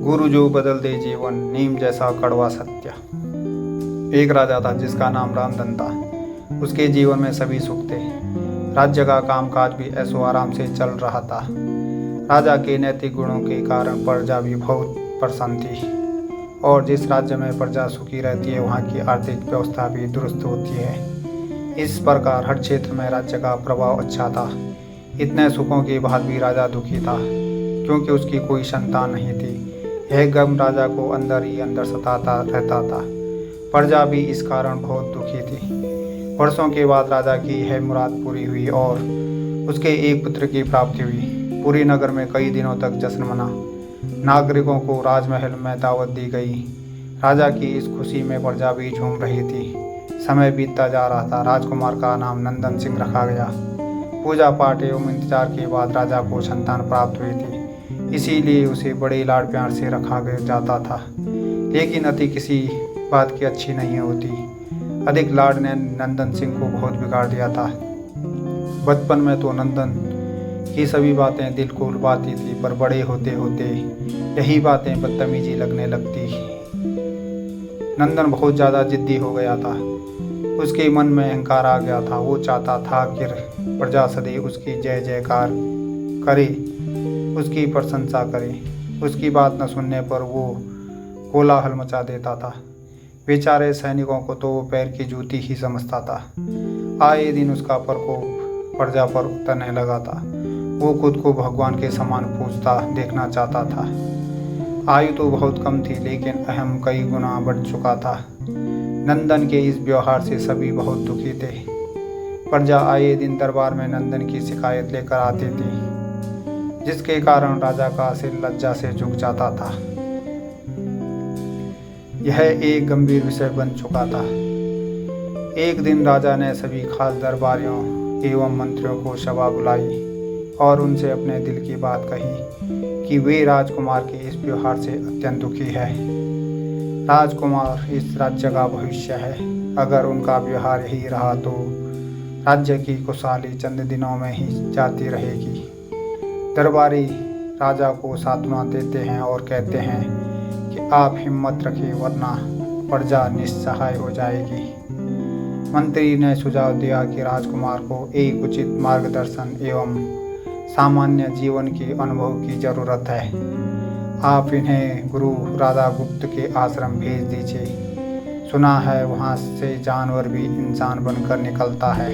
गुरु जो बदल दे जीवन, नीम जैसा कड़वा सत्य। एक राजा था जिसका नाम रामधन था। उसके जीवन में सभी सुख थे। राज्य का कामकाज भी ऐसो आराम से चल रहा था। राजा के नैतिक गुणों के कारण प्रजा भी बहुत प्रसन्न थी, और जिस राज्य में प्रजा सुखी रहती है वहाँ की आर्थिक व्यवस्था भी दुरुस्त होती है। इस प्रकार हर क्षेत्र में राज्य का प्रभाव अच्छा था। इतने सुखों के बाद भी राजा दुखी था, क्योंकि उसकी कोई संतान नहीं थी। यह गम राजा को अंदर ही अंदर सताता रहता था। प्रजा भी इस कारण बहुत दुखी थी। वर्षों के बाद राजा की यह मुराद पूरी हुई और उसके एक पुत्र की प्राप्ति हुई। पूरी नगर में कई दिनों तक जश्न मना। नागरिकों को राजमहल में दावत दी गई। राजा की इस खुशी में प्रजा भी झूम रही थी। समय बीतता जा रहा था। राजकुमार का नाम नंदन सिंह रखा गया। पूजा पाठ एवं इंतजार के बाद राजा को संतान प्राप्त हुई थी, इसीलिए उसे बड़े लाड प्यार से रखा जाता था। लेकिन अति किसी बात की अच्छी नहीं होती। अधिक लाड ने नंदन सिंह को बहुत बिगाड़ दिया था। बचपन में तो नंदन की सभी बातें दिल को लुभाती थी, पर बड़े होते होते यही बातें बदतमीजी लगने लगती। नंदन बहुत ज़्यादा जिद्दी हो गया था। उसके मन में अहंकार आ गया था। वो चाहता था कि प्रजा सदैव उसकी जय जयकार करे, उसकी प्रशंसा करे। उसकी बात न सुनने पर वो कोलाहल मचा देता था। बेचारे सैनिकों को तो वो पैर की जूती ही समझता था। आए दिन उसका प्रकोप प्रजा पर उतरने लगा था। वो खुद को भगवान के समान पूजता देखना चाहता था। आयु तो बहुत कम थी, लेकिन अहम कई गुना बढ़ चुका था। नंदन के इस व्यवहार से सभी बहुत दुखी थे। प्रजा आए दिन दरबार में नंदन की शिकायत लेकर आती थी, जिसके कारण राजा का सिर लज्जा से झुक जाता था। यह एक गंभीर विषय बन चुका था। एक दिन राजा ने सभी खास दरबारियों एवं मंत्रियों को सभा बुलाई और उनसे अपने दिल की बात कही कि वे राजकुमार के इस व्यवहार से अत्यंत दुखी है। राजकुमार इस राज्य का भविष्य है। अगर उनका व्यवहार यही रहा तो राज्य की खुशहाली चंद दिनों में ही जाती रहेगी। दरबारी राजा को सांत्वना देते हैं और कहते हैं कि आप हिम्मत रखिए, वरना प्रजा निस्सहाय हो जाएगी। मंत्री ने सुझाव दिया कि राजकुमार को एक उचित मार्गदर्शन एवं सामान्य जीवन के अनुभव की जरूरत है। आप इन्हें गुरु राधा गुप्त के आश्रम भेज दीजिए। सुना है वहाँ से जानवर भी इंसान बनकर निकलता है।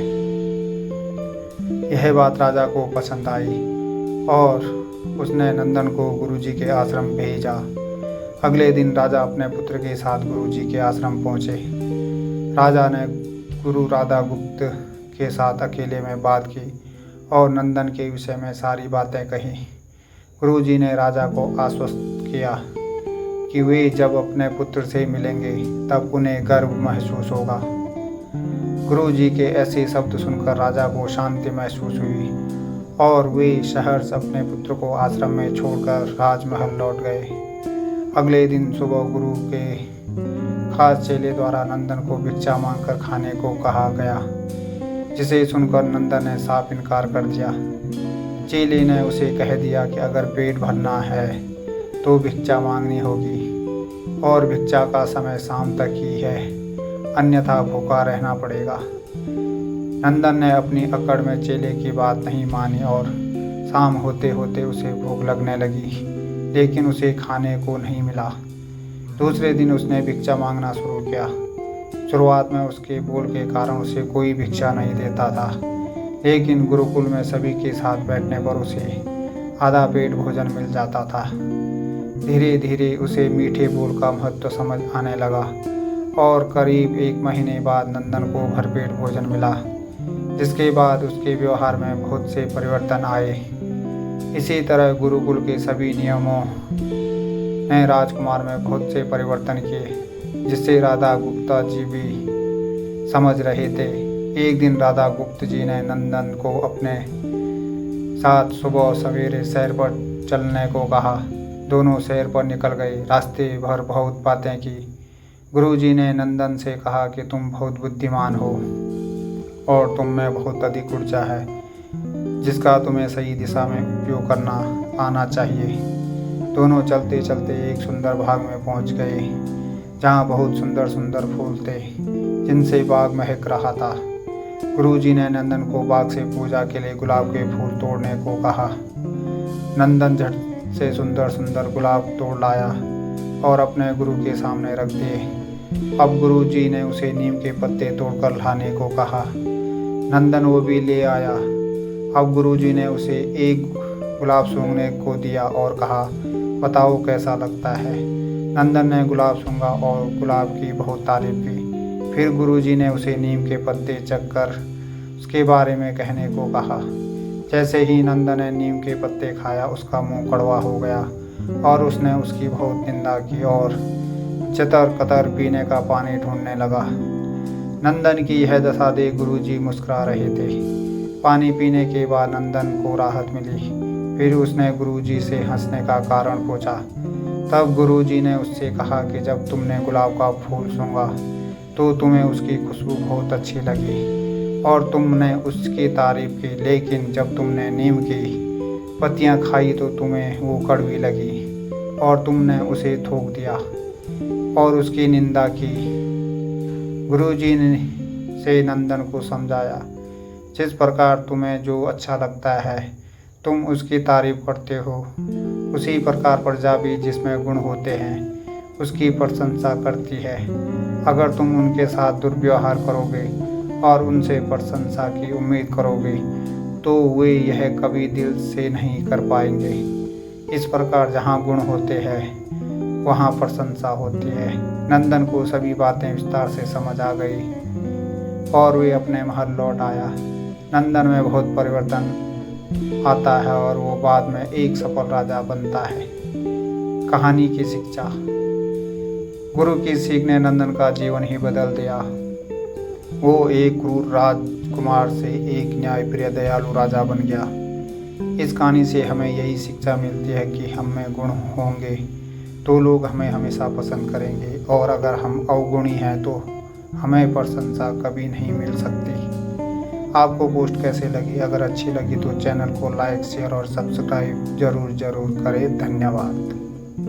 यह बात राजा को पसंद आई और उसने नंदन को गुरुजी के आश्रम भेजा। अगले दिन राजा अपने पुत्र के साथ गुरुजी के आश्रम पहुँचे। राजा ने गुरु राधा गुप्त के साथ अकेले में बात की और नंदन के विषय में सारी बातें कही। गुरुजी ने राजा को आश्वस्त किया कि वे जब अपने पुत्र से मिलेंगे तब उन्हें गर्व महसूस होगा। गुरुजी के ऐसे शब्द सुनकर राजा को शांति महसूस हुई और वे शहर से अपने पुत्र को आश्रम में छोड़कर राजमहल लौट गए। अगले दिन सुबह गुरु के खास चेले द्वारा नंदन को भिक्षा मांगकर खाने को कहा गया, जिसे सुनकर नंदन ने साफ इनकार कर दिया। चेले ने उसे कह दिया कि अगर पेट भरना है तो भिक्षा मांगनी होगी और भिक्षा का समय शाम तक ही है, अन्यथा भूखा रहना पड़ेगा। नंदन ने अपनी अकड़ में चेले की बात नहीं मानी और शाम होते होते उसे भूख लगने लगी, लेकिन उसे खाने को नहीं मिला। दूसरे दिन उसने भिक्षा मांगना शुरू किया। शुरुआत में उसके बोल के कारण उसे कोई भिक्षा नहीं देता था, लेकिन गुरुकुल में सभी के साथ बैठने पर उसे आधा पेट भोजन मिल जाता था। धीरे धीरे उसे मीठे बोल का महत्व समझ आने लगा और करीब 1 महीने बाद नंदन को भरपेट भोजन मिला, जिसके बाद उसके व्यवहार में बहुत से परिवर्तन आए। इसी तरह गुरुकुल के सभी नियमों ने राजकुमार में बहुत से परिवर्तन किए, जिससे राधा गुप्ता जी भी समझ रहे थे। एक दिन राधा गुप्त जी ने नंदन को अपने साथ सुबह सवेरे सैर पर चलने को कहा। दोनों सैर पर निकल गए। रास्ते भर बहुत बातें की। गुरुजी ने नंदन से कहा कि तुम बहुत बुद्धिमान हो और तुम में बहुत अधिक ऊर्जा है, जिसका तुम्हें सही दिशा में उपयोग करना आना चाहिए। दोनों चलते चलते एक सुंदर बाग में पहुंच गए, जहाँ बहुत सुंदर सुंदर फूल थे जिनसे बाग महक रहा था। गुरुजी ने नंदन को बाग से पूजा के लिए गुलाब के फूल तोड़ने को कहा। नंदन झट से सुंदर सुंदर गुलाब तोड़ लाया और अपने गुरु के सामने रख दिए। अब गुरुजी ने उसे नीम के पत्ते तोड़कर लाने को कहा। नंदन वो भी ले आया। अब गुरुजी ने उसे एक गुलाब सूंघने को दिया और कहा, बताओ कैसा लगता है। नंदन ने गुलाब सूंघा और गुलाब की बहुत तारीफ की। फिर गुरुजी ने उसे नीम के पत्ते चखकर उसके बारे में कहने को कहा। जैसे ही नंदन ने नीम के पत्ते खाया, उसका मुंह कड़वा हो गया और उसने उसकी बहुत निंदा की और चतर कतर पीने का पानी ढूंढने लगा। नंदन की यह दशा देख गुरुजी मुस्कुरा रहे थे। पानी पीने के बाद नंदन को राहत मिली। फिर उसने गुरुजी से हंसने का कारण पूछा। तब गुरुजी ने उससे कहा कि जब तुमने गुलाब का फूल सूंघा तो तुम्हें उसकी खुशबू बहुत अच्छी लगी और तुमने उसकी तारीफ की, लेकिन जब तुमने नीम की पत्तियां खाई तो तुम्हें वो कड़वी लगी और तुमने उसे थूक दिया और उसकी निंदा की। गुरुजी ने से नंदन को समझाया, जिस प्रकार तुम्हें जो अच्छा लगता है तुम उसकी तारीफ करते हो, उसी प्रकार प्रजा भी जिसमें गुण होते हैं उसकी प्रशंसा करती है। अगर तुम उनके साथ दुर्व्यवहार करोगे और उनसे प्रशंसा की उम्मीद करोगे तो वे यह कभी दिल से नहीं कर पाएंगे। इस प्रकार जहाँ गुण होते हैं वहाँ प्रशंसा होती है। नंदन को सभी बातें विस्तार से समझ आ गई और वे अपने महल लौट आया। नंदन में बहुत परिवर्तन आता है और वो बाद में एक सफल राजा बनता है। कहानी की शिक्षा। गुरु की सीख ने नंदन का जीवन ही बदल दिया। वो एक क्रूर राजकुमार से एक न्यायप्रिय दयालु राजा बन गया। इस कहानी से हमें यही शिक्षा मिलती है कि हम में गुण होंगे तो लोग हमें हमेशा पसंद करेंगे, और अगर हम अवगुणी हैं तो हमें प्रशंसा कभी नहीं मिल सकती। आपको पोस्ट कैसे लगी? अगर अच्छी लगी तो चैनल को लाइक, शेयर और सब्सक्राइब जरूर करें। धन्यवाद।